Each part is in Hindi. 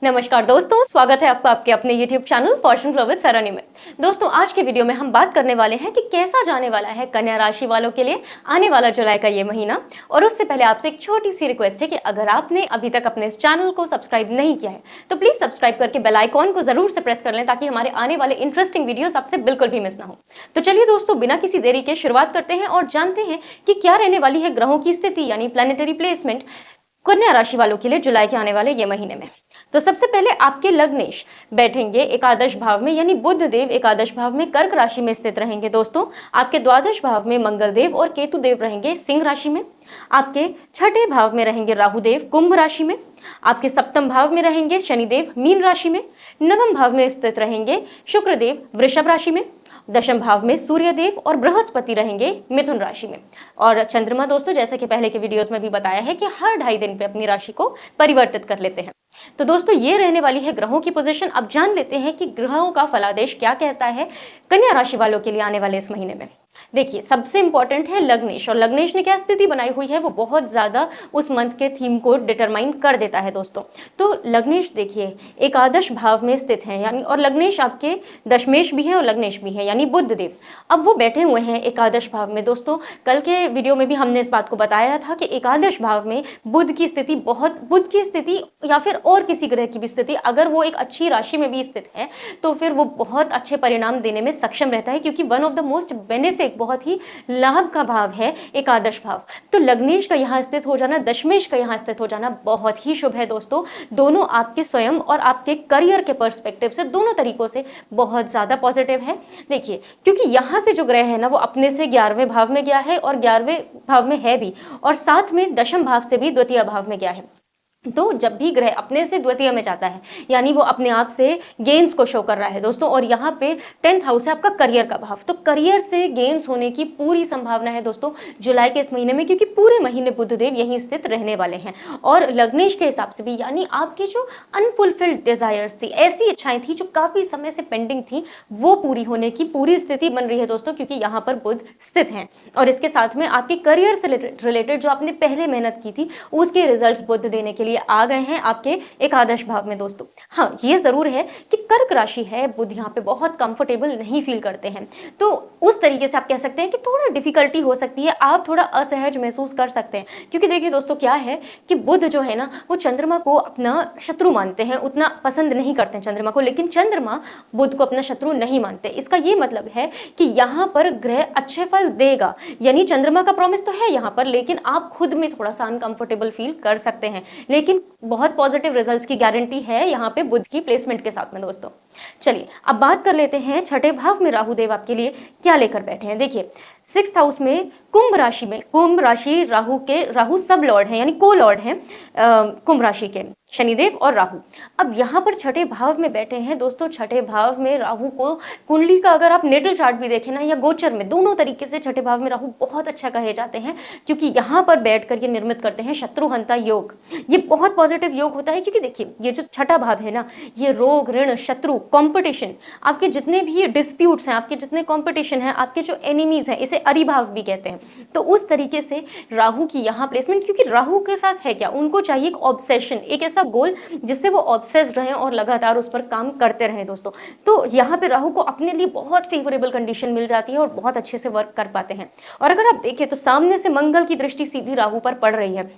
नमस्कार दोस्तों, स्वागत है आपका आपके अपने YouTube channel Fortune flow with Sarani में। दोस्तों, आज के वीडियो में हम बात करने वाले हैं कि कैसा जाने वाला है कन्या राशि वालों के लिए आने वाला जुलाई का ये महीना। और उससे पहले आपसे एक छोटी सी रिक्वेस्ट है कि अगर आपने अभी तक अपने इस चैनल को सब्सक्राइब नहीं किया है तो प्लीज सब्सक्राइब करके बेल आइकॉन को जरूर से प्रेस कर लें ताकि हमारे आने वाले इंटरेस्टिंग वीडियोस आपसे बिल्कुल भी मिस ना हो। तो चलिए दोस्तों, बिना किसी देरी के शुरुआत करते हैं और जानते हैं कि क्या रहने वाली है ग्रहों की स्थिति यानी प्लैनेटरी प्लेसमेंट कन्या राशि वालों के लिए जुलाई के आने वाले ये महीने में। तो सबसे पहले आपके लग्नेश बैठेंगे एकादश भाव में, यानी बुध देव एकादश भाव में कर्क राशि में स्थित रहेंगे। दोस्तों, आपके द्वादश भाव में मंगल देव और केतु देव रहेंगे सिंह राशि में। आपके छठे भाव में रहेंगे राहु देव कुंभ राशि में। आपके सप्तम भाव में रहेंगे शनिदेव मीन राशि में। नवम भाव में स्थित रहेंगे शुक्र देव वृषभ राशि में। दशम भाव में सूर्य देव और बृहस्पति रहेंगे मिथुन राशि में। और चंद्रमा दोस्तों, जैसे कि पहले के वीडियोस में भी बताया है कि हर 2.5 दिन पे अपनी राशि को परिवर्तित कर लेते हैं। तो दोस्तों, ये रहने वाली है ग्रहों की पोजीशन। अब जान लेते हैं कि ग्रहों का फलादेश क्या कहता है कन्या राशि वालों के लिए आने वाले इस महीने में। देखिए, सबसे इंपॉर्टेंट है लग्नेश, और लग्नेश ने क्या स्थिति बनाई हुई है वो बहुत ज्यादा उस मंथ के थीम को डिटरमाइन कर देता है दोस्तों। तो लग्नेश देखिए एकादश भाव में स्थित है, यानी और लग्नेश आपके दशमेश भी है और लग्नेश भी है, यानी बुध देव। अब वो बैठे हुए हैं एकादश भाव में। दोस्तों, कल के वीडियो में भी हमने इस बात को बताया था कि एकादश भाव में बुध की स्थिति या फिर और किसी ग्रह की भी स्थिति अगर वो एक अच्छी राशि में भी स्थित है तो फिर वो बहुत अच्छे परिणाम देने में सक्षम रहता है, क्योंकि one of the most benefic, बहुत ही लाभ का भाव है एकादश भाव। तो लग्नेश का यहाँ स्थित हो जाना, दशमेश का यहाँ स्थित हो जाना बहुत ही शुभ है दोस्तों। दोनों आपके स्वयं और आपके करियर के पर्सपेक्टिव से दोनों तरीकों से बहुत ज्यादा पॉजिटिव है। देखिए, क्योंकि यहाँ से जो ग्रह है ना वो अपने से 11वें भाव में गया है और 11वें भाव में है भी, और साथ में दशम भाव से भी द्वितीय भाव में गया है। तो जब भी ग्रह अपने से द्वितीय में जाता है यानी वो अपने आप से गेन्स को शो कर रहा है दोस्तों। और यहाँ पे 10th हाउस है आपका करियर का भाव, तो करियर से गेन्स होने की पूरी संभावना है दोस्तों जुलाई के इस महीने में, क्योंकि पूरे महीने बुधदेव यहीं स्थित रहने वाले हैं। और लग्नेश के हिसाब से भी, यानी आपकी जो अनफुलफिल्ड डिजायर्स थी, ऐसी इच्छाएं थी जो काफी समय से पेंडिंग थी, वो पूरी होने की पूरी स्थिति बन रही है दोस्तों, क्योंकि यहाँ पर बुध स्थित हैं। और इसके साथ में आपके करियर से रिलेटेड जो आपने पहले मेहनत की थी उसके रिजल्ट बुध देने के लिए आ गए हैं आपके एकादश भाव में दोस्तों। हाँ, ये जरूर है कि कर्क राशि है, बुध यहाँ पे बहुत कंफर्टेबल नहीं फील करते हैं, तो उस तरीके से आप कह सकते हैं कि थोड़ा डिफिकल्टी हो सकती है, आप थोड़ा असहज महसूस कर सकते हैं। क्योंकि देखिए दोस्तों, क्या है कि बुध जो है ना वो चंद्रमा को अपना शत्रु मानते हैं, उतना पसंद नहीं करते हैं चंद्रमा को, लेकिन चंद्रमा बुध को अपना शत्रु नहीं मानते। इसका ये मतलब है कि यहाँ पर ग्रह अच्छे फल देगा, यानी चंद्रमा का प्रॉमिस तो है यहाँ पर, लेकिन आप खुद में थोड़ा सा अनकंफर्टेबल फील कर सकते हैं, लेकिन बहुत पॉजिटिव रिजल्ट्स की गारंटी है यहाँ पे बुध की प्लेसमेंट के साथ में दोस्तों। चलिए अब बात कर लेते हैं छठे भाव में राहु देव आपके लिए क्या लेकर बैठे हैं। देखिए, 6th हाउस में कुंभ राशि में, कुंभ राशि राहु सब लॉर्ड है, यानी को लॉर्ड है कुंभ राशि के शनिदेव और राहु। अब यहाँ पर छठे भाव में बैठे हैं दोस्तों। छठे भाव में राहु को कुंडली का अगर आप नेटल चार्ट भी देखें ना, या गोचर में, दोनों तरीके से छठे भाव में राहु बहुत अच्छा कहे जाते हैं, क्योंकि यहाँ पर बैठकर ये निर्मित करते हैं शत्रुहंता योग। ये बहुत पॉजिटिव योग होता है, क्योंकि देखिए ये जो छठा भाव है ना, ये रोग ऋण शत्रु कॉम्पिटिशन, आपके जितने भी डिस्प्यूट्स हैं, आपके जितने कॉम्पिटिशन है, आपके जो एनिमीज हैं, इसे अरिभाव भी कहते हैं। तो उस तरीके से राहु की यहाँ प्लेसमेंट, क्योंकि राहु के साथ है क्या, उनको चाहिए एक ऑब्सेशन, एक ऐसा गोल जिससे वो ऑब्सेस्ड रहें और लगातार उस पर काम करते रहें दोस्तों। तो यहाँ पे राहु को अपने लिए बहुत फेवरेबल कंडीशन मिल जाती है और बहुत अच्छे से वर्क कर पाते हैं। और अगर आप देखें तो सामने से मंगल की दृष्टि सीधी राहु पर पड़ रही है।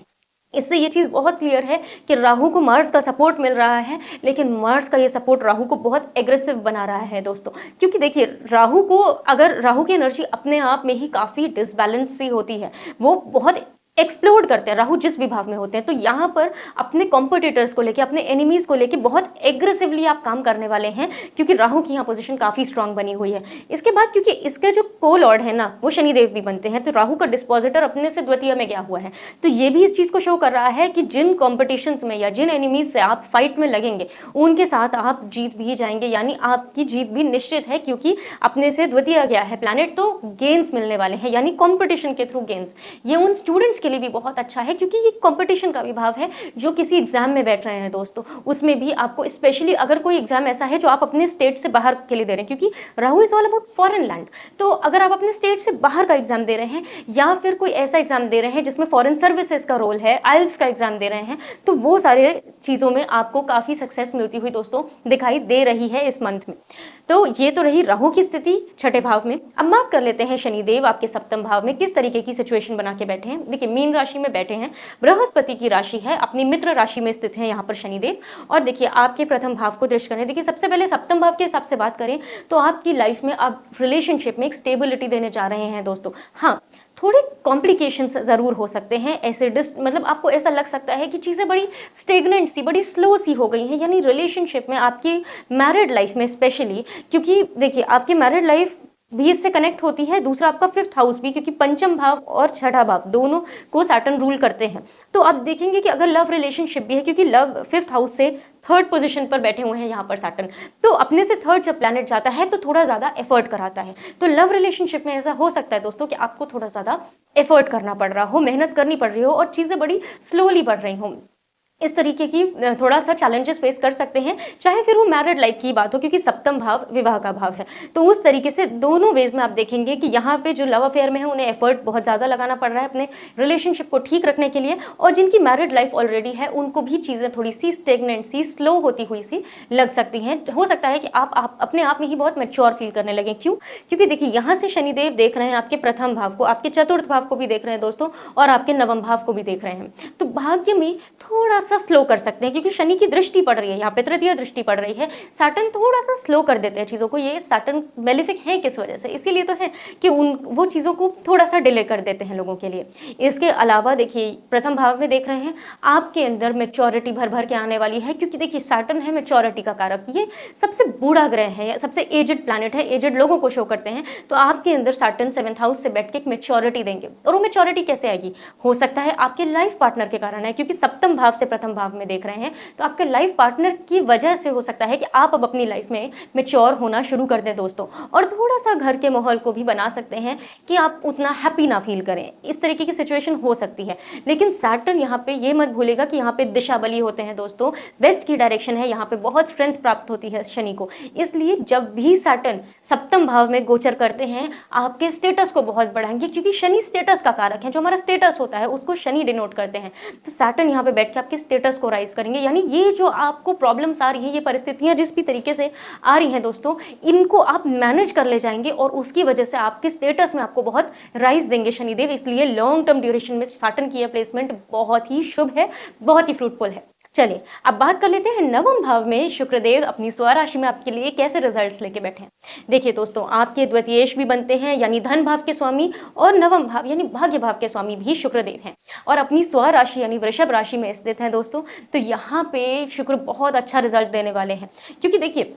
इससे ये चीज़ बहुत क्लियर है कि राहु को मार्स का सपोर्ट मिल रहा है, लेकिन मार्स का ये सपोर्ट राहु को बहुत एग्रेसिव बना रहा है दोस्तों। क्योंकि देखिए, राहु को अगर राहु की एनर्जी अपने आप में ही काफ़ी डिसबैलेंस सी होती है, वो बहुत एक्सप्लोड करते हैं राहु जिस भी भाव में होते हैं। तो यहाँ पर अपने कॉम्पिटिटर्स को लेके, अपने एनिमीज को लेके बहुत एग्रेसिवली आप काम करने वाले हैं, क्योंकि राहु की यहाँ पोजीशन काफी स्ट्रांग बनी हुई है। इसके बाद क्योंकि इसके जो को लॉर्ड है ना वो शनिदेव भी बनते हैं, तो राहु का डिस्पोजिटर अपने से द्वितीय में गया हुआ है। तो ये भी इस चीज को शो कर रहा है कि जिन कॉम्पिटिशन में या जिन एनिमीज से आप फाइट में लगेंगे उनके साथ आप जीत भी जाएंगे, यानी आपकी जीत भी निश्चित है, क्योंकि अपने से द्वितीय गया है प्लैनेट, तो गेन्स मिलने वाले हैं, यानी कॉम्पिटिशन के थ्रू गेन्स। ये उन स्टूडेंट्स के लिए भी बहुत अच्छा है, क्योंकि ये कंपटीशन का भी भाव है। जो किसी एग्जाम में बैठ रहे हैं दोस्तों, उसमें भी आपको स्पेशली अगर कोई एग्जाम ऐसा है जो आप अपने स्टेट से बाहर के लिए दे रहे हैं, क्योंकि Rahu is all about foreign land, तो अगर आप अपने स्टेट से बाहर का एग्जाम दे रहे हैं या फिर कोई ऐसा एग्जाम दे रहे हैं जिसमें फॉरेन सर्विसेज का रोल है, आइल्स का एग्जाम दे रहे हैं, तो वो सारे चीज़ों में आपको काफ़ी सक्सेस मिलती हुई दोस्तों दिखाई दे रही है इस मंथ में। तो ये तो रही राहु की स्थिति छठे भाव में। अब बात कर लेते हैं शनिदेव आपके सप्तम भाव में किस तरीके की सिचुएशन बना के बैठे हैं। देखिए, मीन राशि में बैठे हैं, बृहस्पति की राशि है, अपनी मित्र राशि में स्थित है यहाँ पर शनिदेव। और देखिए, आपके प्रथम भाव को दृष्टि करें। देखिए, सबसे पहले सप्तम भाव के हिसाब से बात करें तो आपकी लाइफ में आप रिलेशनशिप में एक स्टेबिलिटी देने जा रहे हैं दोस्तों। हाँ, थोड़े कॉम्प्लिकेशंस ज़रूर हो सकते हैं, ऐसे मतलब आपको ऐसा लग सकता है कि चीज़ें बड़ी स्टेगनेंट सी, बड़ी स्लो सी हो गई हैं, यानी रिलेशनशिप में, आपकी मैरिड लाइफ में स्पेशली, क्योंकि देखिए आपकी मैरिड लाइफ भी इससे कनेक्ट होती है, दूसरा आपका फिफ्थ हाउस भी, क्योंकि पंचम भाव और छठा भाव दोनों को सैटर्न रूल करते हैं। तो आप देखेंगे कि अगर लव रिलेशनशिप भी है, क्योंकि लव फिफ्थ हाउस से थर्ड पोजीशन पर बैठे हुए हैं यहाँ पर सैटर्न, तो अपने से थर्ड जब प्लैनेट जाता है तो थोड़ा ज़्यादा एफर्ट कराता है। तो लव रिलेशनशिप में ऐसा हो सकता है दोस्तों कि आपको थोड़ा ज़्यादा एफर्ट करना पड़ रहा हो, मेहनत करनी पड़ रही हो और चीज़ें बड़ी स्लोली बढ़ रही हों। इस तरीके की थोड़ा सा चैलेंजेस फेस कर सकते हैं, चाहे फिर वो मैरिड लाइफ की बात हो, क्योंकि सप्तम भाव विवाह का भाव है। तो उस तरीके से दोनों वेज में आप देखेंगे कि यहाँ पे जो लव अफेयर में है उन्हें एफर्ट बहुत ज़्यादा लगाना पड़ रहा है अपने रिलेशनशिप को ठीक रखने के लिए, और जिनकी मैरिड लाइफ ऑलरेडी है उनको भी चीज़ें थोड़ी सी स्टेगनेंट सी, स्लो होती हुई सी लग सकती हैं। हो सकता है कि आप अपने आप में ही बहुत मैच्योर फील करने लगें। क्यों? क्योंकि देखिए, यहाँ से शनिदेव देख रहे हैं आपके प्रथम भाव को, आपके चतुर्थ भाव को भी देख रहे हैं दोस्तों, और आपके नवम भाव को भी देख रहे हैं। तो भाग्य में थोड़ा सा स्लो कर सकते हैं, क्योंकि शनि की दृष्टि पड़ रही है, यहाँ पे तृतीय दृष्टि पड़ रही है। सैटर्न थोड़ा सा स्लो कर देते हैं चीज़ों को। ये सैटर्न बेनिफिक है किस वजह से? इसीलिए तो है कि वो चीज़ों को थोड़ा सा डिले कर देते हैं लोगों के लिए। इसके अलावा देखिए, प्रथम भाव में देख रहे हैं आपके अंदर मैच्योरिटी भर भर के आने वाली है, क्योंकि देखिए सैटर्न है मैच्योरिटी का कारक, ये सबसे बूढ़ा ग्रह है, सबसे एजड प्लैनेट है, एजड लोगों को शो करते हैं। तो आपके अंदर सैटर्न सेवंथ हाउस से बैठ के एक मैच्योरिटी देंगे, और वो मैच्योरिटी कैसे आएगी? हो सकता है आपके लाइफ पार्टनर के कारण है, क्योंकि सप्तम भाव से प्रथम भाव में देख रहे हैं, तो आपके लाइफ पार्टनर की वजह से हो सकता है कि आप अब अपनी लाइफ में मैच्योर होना शुरू कर दें दोस्तों, और थोड़ा सा घर के माहौल को भी बना सकते हैं कि आप उतना हैप्पी ना फील करें। इस तरीके की सिचुएशन हो सकती है। लेकिन सैटर्न यहाँ पे ये मत भूलेगा कि यहाँ पे दिशा बली होते हैं दोस्तों, वेस्ट की डायरेक्शन है, यहाँ पे बहुत स्ट्रेंथ प्राप्त होती है शनि को। इसलिए जब भी सैटर्न सप्तम भाव में गोचर करते हैं, आपके स्टेटस को बहुत बढ़ाएंगे, क्योंकि शनि स्टेटस का कारक है। जो हमारा स्टेटस होता है उसको शनि डिनोट करते हैं। तो सैटर्न यहाँ पे बैठ के आपके स्टेटस को राइज करेंगे, यानी ये जो आपको प्रॉब्लम्स आ रही हैं, ये परिस्थितियां जिस भी तरीके से आ रही हैं दोस्तों, इनको आप मैनेज कर ले जाएंगे, और उसकी वजह से आपके स्टेटस में आपको बहुत राइज देंगे शनिदेव। इसलिए लॉन्ग टर्म ड्यूरेशन में सैटर्न की प्लेसमेंट बहुत ही शुभ है, बहुत ही फ्रूटफुल है। चलिए अब बात कर लेते हैं नवम भाव में शुक्रदेव अपनी स्वराशि में आपके लिए कैसे रिजल्ट्स लेके बैठे हैं। देखिए दोस्तों, आपके द्वितीयेश भी बनते हैं, यानी धन भाव के स्वामी, और नवम भाव यानी भाग्य भाव के स्वामी भी शुक्रदेव हैं, और अपनी स्वराशि यानी वृषभ राशि में स्थित हैं दोस्तों। तो यहाँ पे शुक्र बहुत अच्छा रिजल्ट देने वाले हैं, क्योंकि देखिए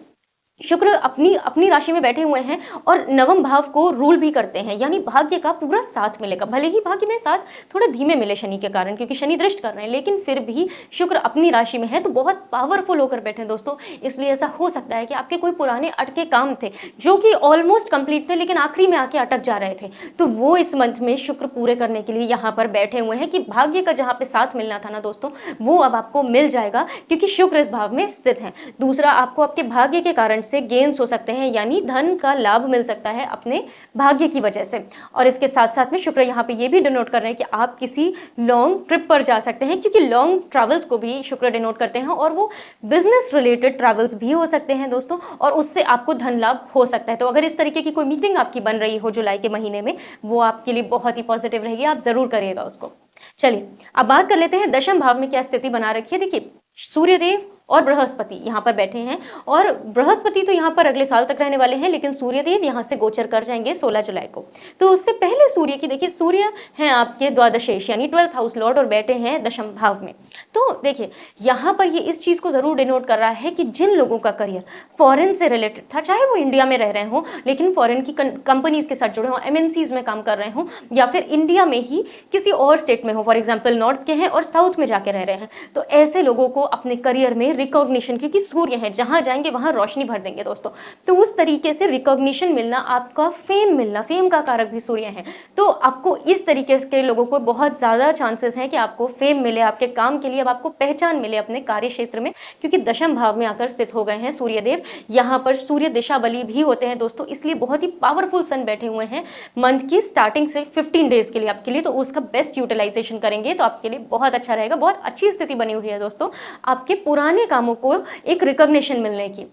शुक्र अपनी राशि में बैठे हुए हैं और नवम भाव को रूल भी करते हैं, यानी भाग्य का पूरा साथ मिलेगा। भले ही भाग्य में साथ थोड़ा धीमे मिले शनि के कारण, क्योंकि शनि दृष्ट कर रहे हैं, लेकिन फिर भी शुक्र अपनी राशि में है तो बहुत पावरफुल होकर बैठे हैं दोस्तों। इसलिए ऐसा हो सकता है कि आपके कोई पुराने अटके काम थे जो कि ऑलमोस्ट कंप्लीट थे, लेकिन आखिरी में आके अटक जा रहे थे, तो वो इस मंथ में शुक्र पूरे करने के लिए यहाँ पर बैठे हुए हैं कि भाग्य का जहाँ पे साथ मिलना था ना दोस्तों, वो अब आपको मिल जाएगा, क्योंकि शुक्र इस भाव में स्थित है। दूसरा, आपको आपके भाग्य के कारण से गेन्स हो सकते हैं, यानी धन का लाभ मिल सकता है अपने भाग्य की वजह से। और इसके साथ साथ में शुक्र यहाँ पे ये भी डिनोट कर रहे हैं कि आप किसी लॉन्ग ट्रिप पर जा सकते हैं, क्योंकि लॉन्ग ट्रैवल्स को भी शुक्र डिनोट करते हैं, और वो बिजनेस रिलेटेड ट्रैवल्स भी हो सकते हैं दोस्तों, और उससे आपको धन लाभ हो सकता है। तो अगर इस तरीके की कोई मीटिंग आपकी बन रही हो जुलाई के महीने में, वो आपके लिए बहुत ही पॉजिटिव रहेगी, आप जरूर करिएगा उसको। चलिए अब बात कर लेते हैं दशम भाव में क्या स्थिति बना रखी है। देखिए, सूर्यदेव और बृहस्पति यहाँ पर बैठे हैं, और बृहस्पति तो यहाँ पर अगले साल तक रहने वाले हैं, लेकिन सूर्यदेव यहाँ से गोचर कर जाएंगे 16 जुलाई को। तो उससे पहले सूर्य की, देखिए सूर्य हैं आपके द्वादशेश यानी 12th हाउस लॉर्ड, और बैठे हैं दशम भाव में। तो देखिए यहाँ पर ये इस चीज़ को जरूर डिनोट कर रहा है कि जिन लोगों का करियर फॉरेन से रिलेटेड था, चाहे वो इंडिया में रह रहे हों लेकिन फॉरेन की कंपनीज के साथ जुड़े हों, MNCs में काम कर रहे हों, या फिर इंडिया में ही किसी और स्टेट में हो, फॉर एग्जाम्पल नॉर्थ के हैं और साउथ में जाके रह रहे हैं, तो ऐसे लोगों को अपने करियर में रिकॉग्निशन, क्योंकि सूर्य है, जहाँ जाएंगे वहाँ रोशनी भर देंगे दोस्तों। तो उस तरीके से रिकॉग्निशन मिलना, आपका फेम मिलना, फेम का कारक भी सूर्य है। तो आपको इस तरीके के लोगों को बहुत ज़्यादा चांसेस हैं कि आपको फेम मिले, आपके काम के लिए अब आपको पहचान मिले अपने कार्य क्षेत्र में, क्योंकि दशम भाव में आकर स्थित हो गए हैं सूर्यदेव। यहाँ पर सूर्य दिशा बली भी होते हैं दोस्तों, इसलिए बहुत ही पावरफुल सन बैठे हुए हैं मंथ की स्टार्टिंग से 15 डेज के लिए आपके लिए। तो उसका बेस्ट यूटिलाइजेशन करेंगे तो आपके लिए बहुत अच्छा रहेगा। बहुत अच्छी स्थिति बनी हुई है दोस्तों आपके पुराने कामों को एक रिकॉग्निशन मिलने की।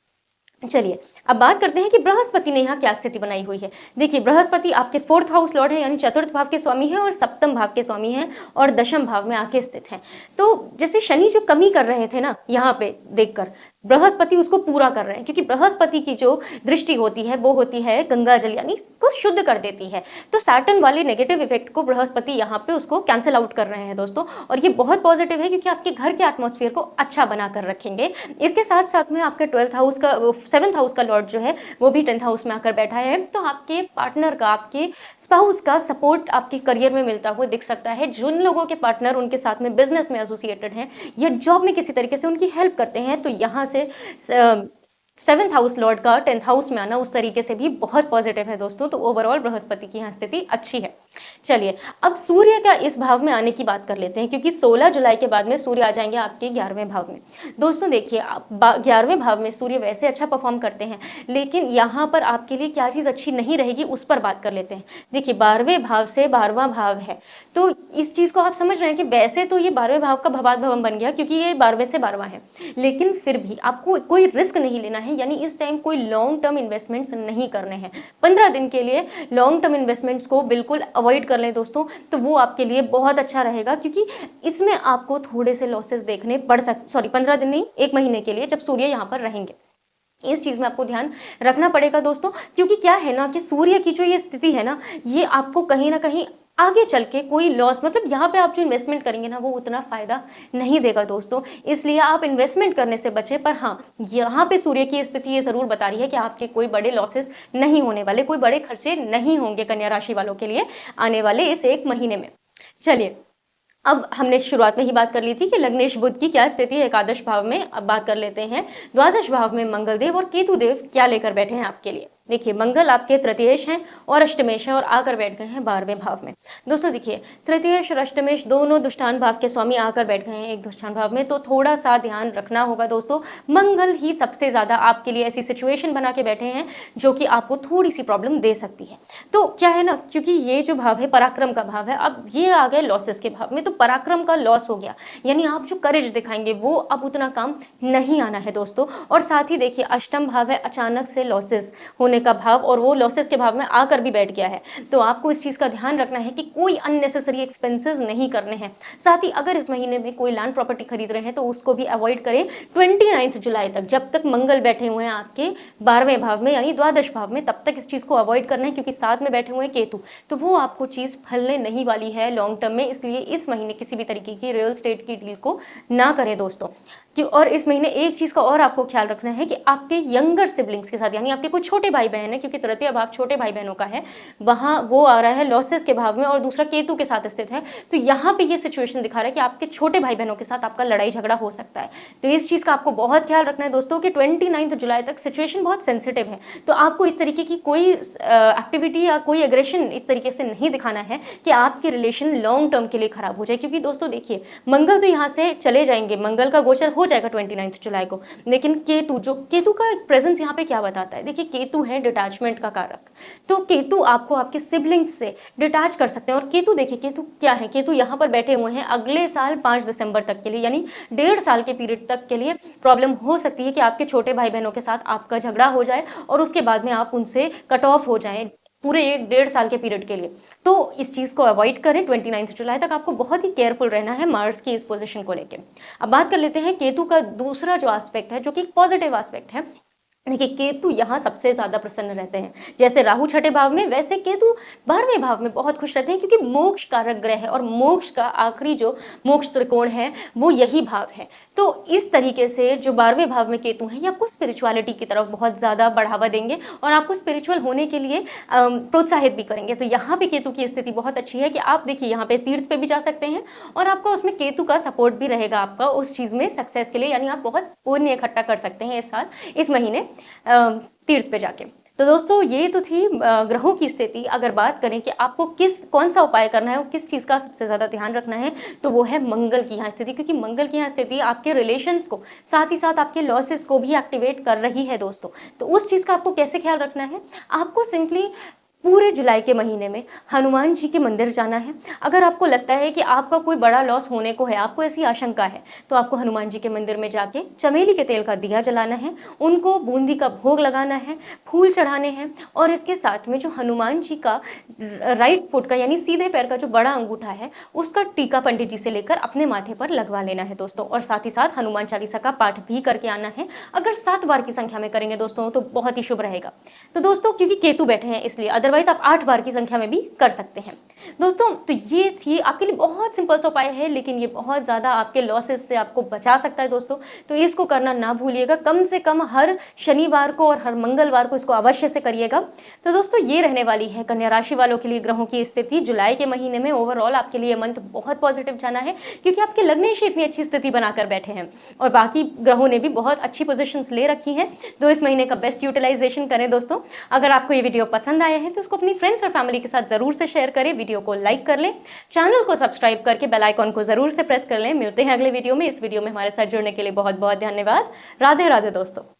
चलिए अब बात करते हैं कि बृहस्पति ने यहाँ क्या स्थिति बनाई हुई है। देखिए बृहस्पति आपके 4th हाउस लॉर्ड है, यानी चतुर्थ भाव के स्वामी हैं और सप्तम भाव के स्वामी हैं और दशम भाव में आके स्थित हैं। तो जैसे शनि जो कमी कर रहे थे ना, यहाँ पे देखकर बृहस्पति उसको पूरा कर रहे हैं, क्योंकि बृहस्पति की जो दृष्टि होती है वो होती है गंगा जल, यानी को शुद्ध कर देती है। तो सैटर्न वाले नेगेटिव इफेक्ट को बृहस्पति यहाँ पे उसको कैंसिल आउट कर रहे हैं दोस्तों, और ये बहुत पॉजिटिव है क्योंकि आपके घर के एटमॉस्फेयर को अच्छा बनाकर रखेंगे। इसके साथ साथ में आपके 12th हाउस का 7th हाउस का लॉर्ड जो है वो भी 10th हाउस में आकर बैठा है। तो आपके पार्टनर का, आपके स्पाउस का सपोर्ट आपके करियर में मिलता हुआ दिख सकता है। जिन लोगों के पार्टनर उनके साथ में बिजनेस में एसोसिएटेड हैं या जॉब में किसी तरीके से उनकी हेल्प करते हैं, तो यहाँ से 7th हाउस लॉर्ड का 10th हाउस में आना उस तरीके से भी बहुत पॉजिटिव है दोस्तों। तो ओवरऑल बृहस्पति की यहाँ स्थिति अच्छी है। चलिए अब सूर्य का इस भाव में आने की बात कर लेते हैं, क्योंकि 16 जुलाई के बाद में सूर्य आ जाएंगे आपके 11वें भाव में। दोस्तों देखिए आप 11वें भाव में सूर्य वैसे अच्छा परफॉर्म करते हैं, लेकिन यहाँ पर आपके लिए क्या चीज़ अच्छी नहीं रहेगी उस पर बात कर लेते हैं। देखिए 12वें भाव से 12वां भाव है, तो इस चीज़ को आप समझ रहे हैं कि वैसे तो ये 12वें भाव का भवाद भवन बन गया, क्योंकि ये 12वें से 12वां है, लेकिन फिर भी आपको कोई रिस्क नहीं लेना है। यानी इस टाइम कोई लॉन्ग टर्म इन्वेस्टमेंट्स नहीं करने हैं। 15 दिन के लिए लॉन्ग टर्म इन्वेस्टमेंट्स को बिल्कुल अवॉइड कर लें दोस्तों, तो वो आपके लिए बहुत अच्छा रहेगा, क्योंकि इसमें आपको थोड़े से लॉसेस देखने पड़ सकते, सॉरी 15 दिन नहीं, 1 महीने के लिए जब सूर्य यहाँ पर रहेंगे। इस चीज़ में आपको ध्यान रखना पड़ेगा दोस्तों, क्योंकि क्या है ना कि सूर्य की जो ये स्थिति है ना, ये आपको कहीं ना कहीं आगे चल के कोई लॉस, मतलब यहाँ पे आप जो इन्वेस्टमेंट करेंगे ना वो उतना फायदा नहीं देगा दोस्तों, इसलिए आप इन्वेस्टमेंट करने से बचें। पर हाँ, यहाँ पे सूर्य की स्थिति ये जरूर बता रही है कि आपके कोई बड़े लॉसेस नहीं होने वाले, कोई बड़े खर्चे नहीं होंगे कन्या राशि वालों के लिए आने वाले इस 1 महीने में। चलिए अब हमने शुरुआत में ही बात कर ली थी कि लग्नेश बुध की क्या स्थिति है एकादश भाव में। अब बात कर लेते हैं द्वादश भाव में मंगल देव और केतु देव क्या लेकर बैठे हैं आपके लिए। देखिए मंगल आपके तृतीयेश हैं और अष्टमेश हैं और आकर बैठ गए हैं 12वें भाव में। दोस्तों देखिए तृतीयेश और अष्टमेश दोनों दुष्टान भाव के स्वामी आकर बैठ गए हैं एक दुष्टान भाव में, तो थोड़ा सा ध्यान रखना होगा दोस्तों। मंगल ही सबसे ज़्यादा आपके लिए ऐसी सिचुएशन बना के बैठे हैं जो कि आपको थोड़ी सी प्रॉब्लम दे सकती है। तो क्या है ना, क्योंकि ये जो भाव है पराक्रम का भाव है, अब ये आ गए लॉसेस के भाव में, तो पराक्रम का लॉस हो गया, यानी आप जो करेज दिखाएंगे वो अब उतना काम नहीं आना है दोस्तों। और साथ ही देखिए अष्टम भाव है अचानक से लॉसेस होने का भाव, और वो लॉसेस के भाव में आकर भी बैठ गया है, तो आपको इस चीज का ध्यान रखना है कि कोई अननेसेसरी एक्सपेंसेस नहीं करने हैं। साथ ही अगर इस महीने में कोई लैंड प्रॉपर्टी खरीद रहे हैं तो उसको भी अवॉइड करें 29 जुलाई तक, जब तक मंगल बैठे हुए हैं आपके 12वें भाव में यानी द्वादश भाव में, तब तक इस चीज को अवॉइड करना है, क्योंकि साथ में बैठे हुए हैं केतु, तो वो आपको चीज फलने नहीं वाली है लॉन्ग टर्म में। इसलिए इस महीने किसी भी तरीके की रियल एस्टेट की डील को ना करें दोस्तों। और इस महीने एक चीज का और आपको ख्याल रखना है कि आपके यंगर सिबलिंग्स के साथ, यानी आपके कुछ छोटे भाई बहन है, क्योंकि तृतीय भाव छोटे भाई बहनों का है, वहां वो आ रहा है लॉसेस के भाव में और दूसरा केतु के साथ स्थित है, तो यहाँ पे ये सिचुएशन दिखा रहा है कि आपके छोटे भाई बहनों के साथ आपका लड़ाई झगड़ा हो सकता है। तो इस चीज का आपको बहुत ख्याल रखना है दोस्तों कि 29 जुलाई तक सिचुएशन बहुत सेंसिटिव है, तो आपको इस तरीके की कोई एक्टिविटी या कोई एग्रेशन इस तरीके से नहीं दिखाना है कि आपके रिलेशन लॉन्ग टर्म के लिए खराब हो जाए। क्योंकि दोस्तों देखिए मंगल तो यहाँ से चले जाएंगे, मंगल का गोचर हो जाएगा 29 जुलाई को, लेकिन केतु का प्रेजेंस यहाँ पे क्या बताता है। देखिए केतु है डिटैचमेंट का कारक, तो केतु आपको आपके सिबलिंग्स से डिटैच कर सकते हैं। और केतु देखिए केतु क्या है, केतु यहाँ पर बैठे हुए हैं अगले साल 5 दिसंबर तक के लिए, यानी 1.5 साल के पीरियड तक के लिए प्रॉब्लम हो सकती है कि आपके छोटे भाई बहनों के साथ आपका झगड़ा हो जाए और उसके बाद में आप उनसे कट ऑफ हो जाएं पूरे 1.5 साल के पीरियड के लिए। तो इस चीज़ को अवॉइड करें। 29 जुलाई तक आपको बहुत ही केयरफुल रहना है मार्स की इस पोजीशन को लेके। अब बात कर लेते हैं केतु का दूसरा जो एस्पेक्ट है, जो कि पॉजिटिव एस्पेक्ट है, देखिए, केतु यहाँ सबसे ज़्यादा प्रसन्न रहते हैं। जैसे राहु छठे भाव में, वैसे केतु 12वें भाव में बहुत खुश रहते हैं, क्योंकि मोक्ष कारक ग्रह है और मोक्ष का आखिरी जो मोक्ष त्रिकोण है, वो यही भाव है। तो इस तरीके से जो 12वें भाव में केतु हैं, ये आपको स्पिरिचुअलिटी की तरफ बहुत ज़्यादा बढ़ावा देंगे और आपको स्पिरिचुअल होने के लिए प्रोत्साहित भी करेंगे। तो यहाँ पे केतु की स्थिति बहुत अच्छी है कि आप देखिए यहाँ पे तीर्थ पे भी जा सकते हैं और आपका उसमें केतु का सपोर्ट भी रहेगा आपका उस चीज़ में सक्सेस के लिए, यानी आप बहुत पुण्य इकट्ठा कर सकते हैं इस साल, इस महीने तीर्थ पे जाके। तो दोस्तों, ये तो थी ग्रहों की स्थिति। अगर बात करें कि आपको कौन सा उपाय करना है और किस चीज़ का सबसे ज़्यादा ध्यान रखना है, तो वो है मंगल की यहाँ स्थिति, क्योंकि मंगल की यहाँ स्थिति आपके रिलेशंस को, साथ ही साथ आपके लॉसेस को भी एक्टिवेट कर रही है दोस्तों। तो उस चीज़ का आपको कैसे ख्याल रखना है, आपको सिंपली पूरे जुलाई के महीने में हनुमान जी के मंदिर जाना है। अगर आपको लगता है कि आपका कोई बड़ा लॉस होने को है, आपको ऐसी आशंका है, तो आपको हनुमान जी के मंदिर में जाके चमेली के तेल का दिया जलाना है, उनको बूंदी का भोग लगाना है, फूल चढ़ाने हैं और इसके साथ में जो हनुमान जी का राइट फुट का यानी सीधे पैर का जो बड़ा अंगूठा है, उसका टीका पंडित जी से लेकर अपने माथे पर लगवा लेना है दोस्तों। और साथ ही साथ हनुमान चालीसा का पाठ भी करके आना है। अगर 7 बार की संख्या में करेंगे दोस्तों तो बहुत ही शुभ रहेगा। तो दोस्तों, क्योंकि केतु बैठे हैं इसलिए, अदरवाइज आप 8 बार की संख्या में भी कर सकते हैं दोस्तों। तो ये थी आपके लिए बहुत सिंपल सा उपाय है, लेकिन ये बहुत ज़्यादा आपके लॉसेस से आपको बचा सकता है दोस्तों। तो इसको करना ना भूलिएगा, कम से कम हर शनिवार को और हर मंगलवार को इसको अवश्य से करिएगा। तो दोस्तों, ये रहने वाली है कन्या राशि वालों के लिए ग्रहों की स्थिति जुलाई के महीने में। ओवरऑल आपके लिए मंथ बहुत पॉजिटिव जाना है, क्योंकि आपके लग्नेश इतनी अच्छी स्थिति बनाकर बैठे हैं और बाकी ग्रहों ने भी बहुत अच्छी पोजिशंस ले रखी हैं। तो इस महीने का बेस्ट यूटिलाइजेशन करें दोस्तों। अगर आपको ये वीडियो पसंद आया है तो उसको अपनी फ्रेंड्स और फैमिली के साथ जरूर से शेयर करें, वीडियो को लाइक कर लें, चैनल को सब्सक्राइब करके बेल आइकॉन को जरूर से प्रेस कर लें। मिलते हैं अगले वीडियो में। इस वीडियो में हमारे साथ जुड़ने के लिए बहुत बहुत धन्यवाद। राधे राधे दोस्तों।